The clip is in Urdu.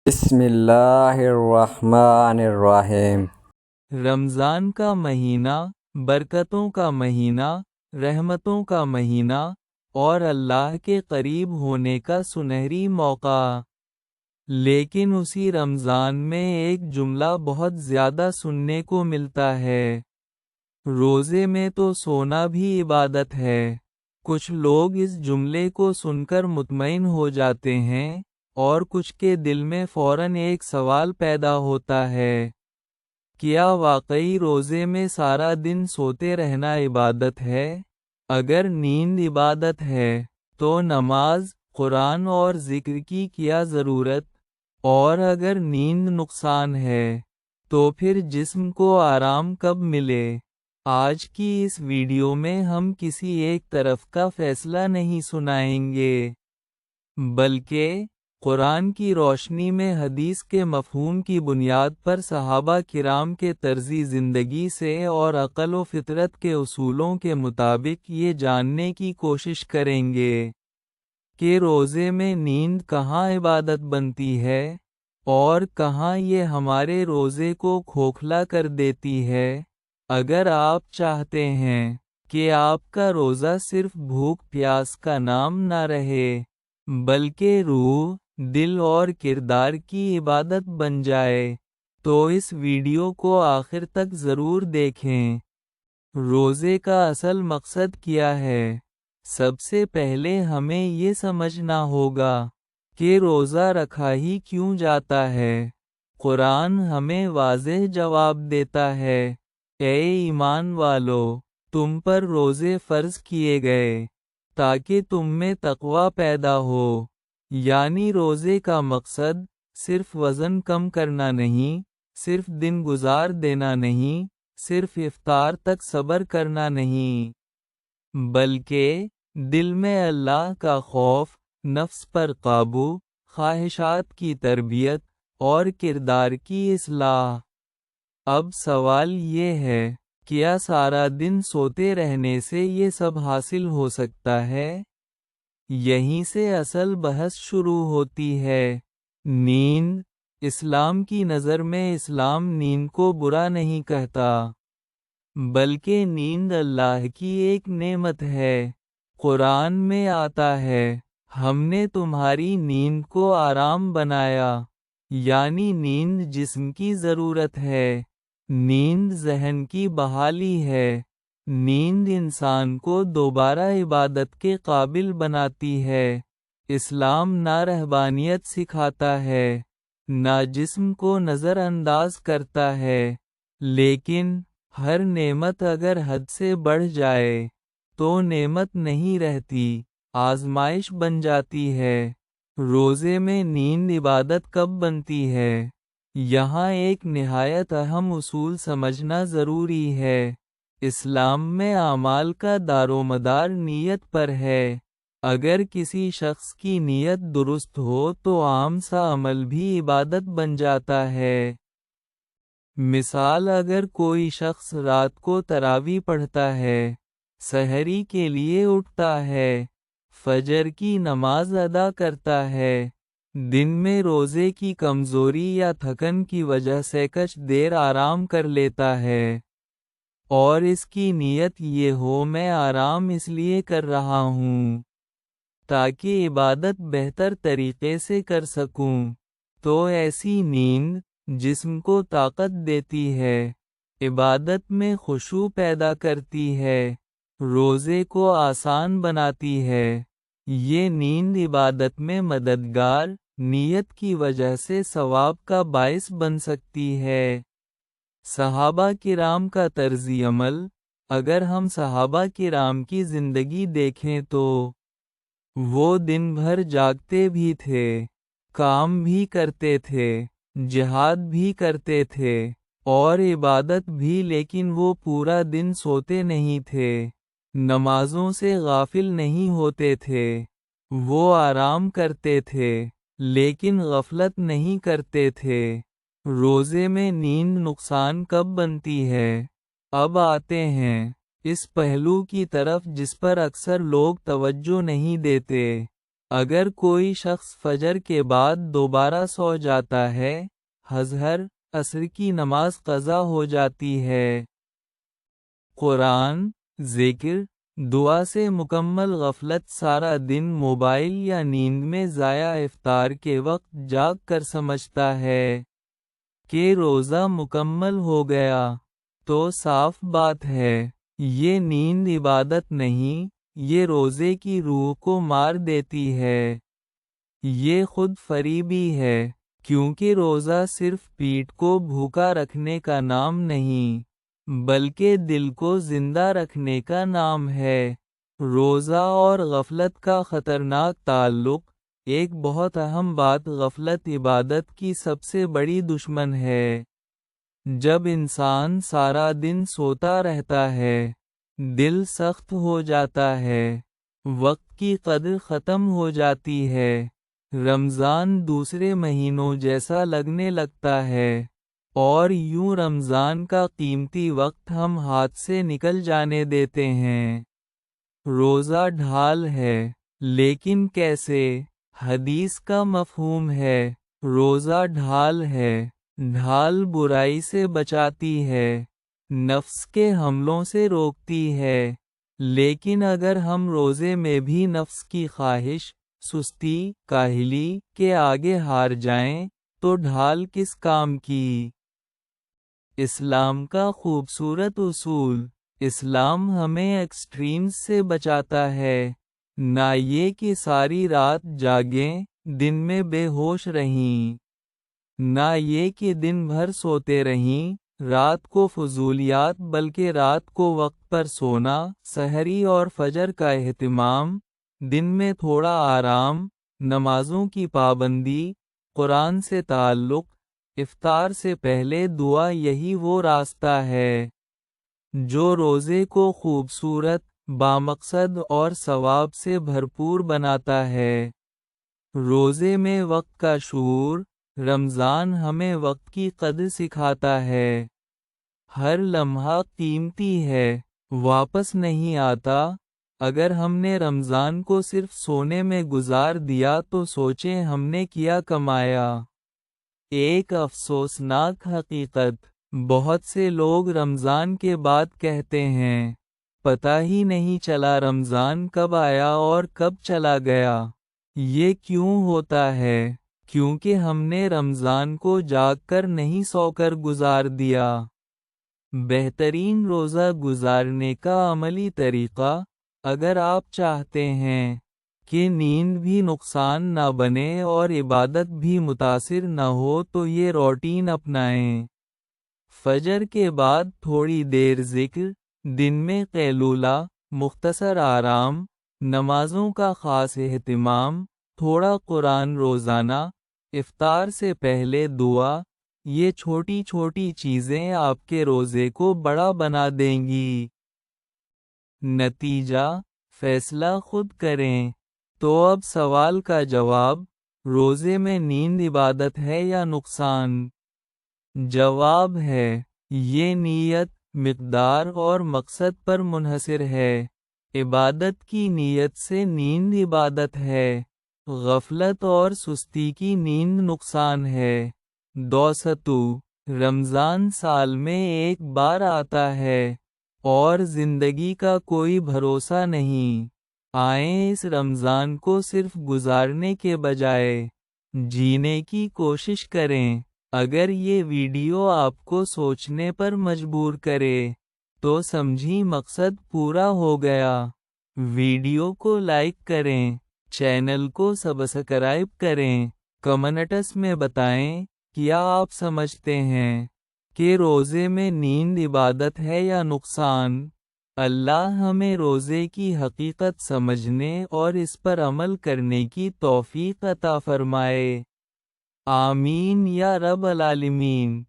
بسم اللہ الرحمن الرحیم۔ رمضان کا مہینہ برکتوں کا مہینہ، رحمتوں کا مہینہ اور اللہ کے قریب ہونے کا سنہری موقع۔ لیکن اسی رمضان میں ایک جملہ بہت زیادہ سننے کو ملتا ہے، روزے میں تو سونا بھی عبادت ہے۔ کچھ لوگ اس جملے کو سن کر مطمئن ہو جاتے ہیں، اور کچھ کے دل میں فوراً ایک سوال پیدا ہوتا ہے، کیا واقعی روزے میں سارا دن سوتے رہنا عبادت ہے؟ اگر نیند عبادت ہے تو نماز، قرآن اور ذکر کی کیا ضرورت؟ اور اگر نیند نقصان ہے تو پھر جسم کو آرام کب ملے؟ آج کی اس ویڈیو میں ہم کسی ایک طرف کا فیصلہ نہیں سنائیں گے، بلکہ قرآن کی روشنی میں حدیث کے مفہوم کی بنیاد پر صحابہ کرام کے طرزِ زندگی سے اور عقل و فطرت کے اصولوں کے مطابق یہ جاننے کی کوشش کریں گے کہ روزے میں نیند کہاں عبادت بنتی ہے اور کہاں یہ ہمارے روزے کو کھوکھلا کر دیتی ہے۔ اگر آپ چاہتے ہیں کہ آپ کا روزہ صرف بھوک پیاس کا نام نہ رہے، بلکہ روح، دل اور کردار کی عبادت بن جائے، تو اس ویڈیو کو آخر تک ضرور دیکھیں۔ روزے کا اصل مقصد کیا ہے؟ سب سے پہلے ہمیں یہ سمجھنا ہوگا کہ روزہ رکھا ہی کیوں جاتا ہے۔ قرآن ہمیں واضح جواب دیتا ہے، اے ایمان والو، تم پر روزے فرض کیے گئے تاکہ تم میں تقوی پیدا ہو۔ یعنی روزے کا مقصد صرف وزن کم کرنا نہیں، صرف دن گزار دینا نہیں، صرف افطار تک صبر کرنا نہیں، بلکہ دل میں اللہ کا خوف، نفس پر قابو، خواہشات کی تربیت اور کردار کی اصلاح۔ اب سوال یہ ہے، کیا سارا دن سوتے رہنے سے یہ سب حاصل ہو سکتا ہے؟ یہیں سے اصل بحث شروع ہوتی ہے۔ نیند، اسلام کی نظر میں اسلام نیند کو برا نہیں کہتا، بلکہ نیند اللہ کی ایک نعمت ہے۔ قرآن میں آتا ہے، ہم نے تمہاری نیند کو آرام بنایا، یعنی نیند جسم کی ضرورت ہے، نیند ذہن کی بحالی ہے، نیند انسان کو دوبارہ عبادت کے قابل بناتی ہے۔ اسلام نہ رہبانیت سکھاتا ہے، نہ جسم کو نظر انداز کرتا ہے، لیکن ہر نعمت اگر حد سے بڑھ جائے تو نعمت نہیں رہتی، آزمائش بن جاتی ہے۔ روزے میں نیند عبادت کب بنتی ہے؟ یہاں ایک نہایت اہم اصول سمجھنا ضروری ہے۔ اسلام میں اعمال کا دارومدار نیت پر ہے۔ اگر کسی شخص کی نیت درست ہو تو عام سا عمل بھی عبادت بن جاتا ہے۔ مثال، اگر کوئی شخص رات کو تراویح پڑھتا ہے، سحری کے لیے اٹھتا ہے، فجر کی نماز ادا کرتا ہے، دن میں روزے کی کمزوری یا تھکن کی وجہ سے کچھ دیر آرام کر لیتا ہے، اور اس کی نیت یہ ہو، میں آرام اس لیے کر رہا ہوں تاکہ عبادت بہتر طریقے سے کر سکوں، تو ایسی نیند جسم کو طاقت دیتی ہے، عبادت میں خشوع پیدا کرتی ہے، روزے کو آسان بناتی ہے۔ یہ نیند عبادت میں مددگار، نیت کی وجہ سے ثواب کا باعث بن سکتی ہے۔ صحابہ کرام کا طرز عمل، اگر ہم صحابہ کرام کی زندگی دیکھیں تو وہ دن بھر جاگتے بھی تھے، کام بھی کرتے تھے، جہاد بھی کرتے تھے اور عبادت بھی، لیکن وہ پورا دن سوتے نہیں تھے، نمازوں سے غافل نہیں ہوتے تھے، وہ آرام کرتے تھے لیکن غفلت نہیں کرتے تھے۔ روزے میں نیند نقصان کب بنتی ہے؟ اب آتے ہیں اس پہلو کی طرف جس پر اکثر لوگ توجہ نہیں دیتے۔ اگر کوئی شخص فجر کے بعد دوبارہ سو جاتا ہے، ہزہر عصر کی نماز قضا ہو جاتی ہے۔ قرآن، ذکر، دعا سے مکمل غفلت سارا دن موبائل یا نیند میں ضائع افطار کے وقت جاگ کر سمجھتا ہے کہ روزہ مکمل ہو گیا، تو صاف بات ہے یہ نیند عبادت نہیں، یہ روزے کی روح کو مار دیتی ہے۔ یہ خود فریبی ہے، کیونکہ روزہ صرف پیٹ کو بھوکا رکھنے کا نام نہیں، بلکہ دل کو زندہ رکھنے کا نام ہے۔ روزہ اور غفلت کا خطرناک تعلق۔ ایک بہت اہم بات، غفلت عبادت کی سب سے بڑی دشمن ہے۔ جب انسان سارا دن سوتا رہتا ہے، دل سخت ہو جاتا ہے، وقت کی قدر ختم ہو جاتی ہے۔ رمضان دوسرے مہینوں جیسا لگنے لگتا ہے، اور یوں رمضان کا قیمتی وقت ہم ہاتھ سے نکل جانے دیتے ہیں۔ روزہ ڈھال ہے، لیکن کیسے؟ حدیث کا مفہوم ہے، روزہ ڈھال ہے۔ ڈھال برائی سے بچاتی ہے، نفس کے حملوں سے روکتی ہے، لیکن اگر ہم روزے میں بھی نفس کی خواہش، سستی، کاہلی کے آگے ہار جائیں تو ڈھال کس کام کی؟ اسلام کا خوبصورت اصول۔ اسلام ہمیں ایکسٹریمز سے بچاتا ہے، نہ یہ کہ ساری رات جاگیں، دن میں بے ہوش رہیں، نہ یہ کہ دن بھر سوتے رہیں، رات کو فضولیات، بلکہ رات کو وقت پر سونا، سحری اور فجر کا اہتمام، دن میں تھوڑا آرام، نمازوں کی پابندی، قرآن سے تعلق، افطار سے پہلے دعا، یہی وہ راستہ ہے جو روزے کو خوبصورت، بامقصد اور ثواب سے بھرپور بناتا ہے۔ روزے میں وقت کا شعور۔ رمضان ہمیں وقت کی قدر سکھاتا ہے۔ ہر لمحہ قیمتی ہے، واپس نہیں آتا۔ اگر ہم نے رمضان کو صرف سونے میں گزار دیا تو سوچیں ہم نے کیا کمایا۔ ایک افسوسناک حقیقت، بہت سے لوگ رمضان کے بعد کہتے ہیں، پتہ ہی نہیں چلا رمضان کب آیا اور کب چلا گیا۔ یہ کیوں ہوتا ہے؟ کیونکہ ہم نے رمضان کو جاگ کر نہیں سو کر گزار دیا۔ بہترین روزہ گزارنے کا عملی طریقہ۔ اگر آپ چاہتے ہیں کہ نیند بھی نقصان نہ بنے اور عبادت بھی متاثر نہ ہو تو یہ روٹین اپنائیں۔ فجر کے بعد تھوڑی دیر ذکر، دن میں قیلولہ، مختصر آرام، نمازوں کا خاص اہتمام، تھوڑا قرآن روزانہ، افطار سے پہلے دعا۔ یہ چھوٹی چھوٹی چیزیں آپ کے روزے کو بڑا بنا دیں گی۔ نتیجہ، فیصلہ خود کریں۔ تو اب سوال کا جواب، روزے میں نیند عبادت ہے یا نقصان؟ جواب ہے، یہ نیت، مقدار اور مقصد پر منحصر ہے۔ عبادت کی نیت سے نیند عبادت ہے، غفلت اور سستی کی نیند نقصان ہے۔ دوستو، رمضان سال میں ایک بار آتا ہے، اور زندگی کا کوئی بھروسہ نہیں۔ آئیں اس رمضان کو صرف گزارنے کے بجائے جینے کی کوشش کریں۔ اگر یہ ویڈیو آپ کو سوچنے پر مجبور کرے تو سمجھی مقصد پورا ہو گیا۔ ویڈیو کو لائک کریں، چینل کو سبسکرائب کریں، کمنٹس میں بتائیں کیا آپ سمجھتے ہیں کہ روزے میں نیند عبادت ہے یا نقصان؟ اللہ ہمیں روزے کی حقیقت سمجھنے اور اس پر عمل کرنے کی توفیق عطا فرمائے۔ آمین یا رب العالمین۔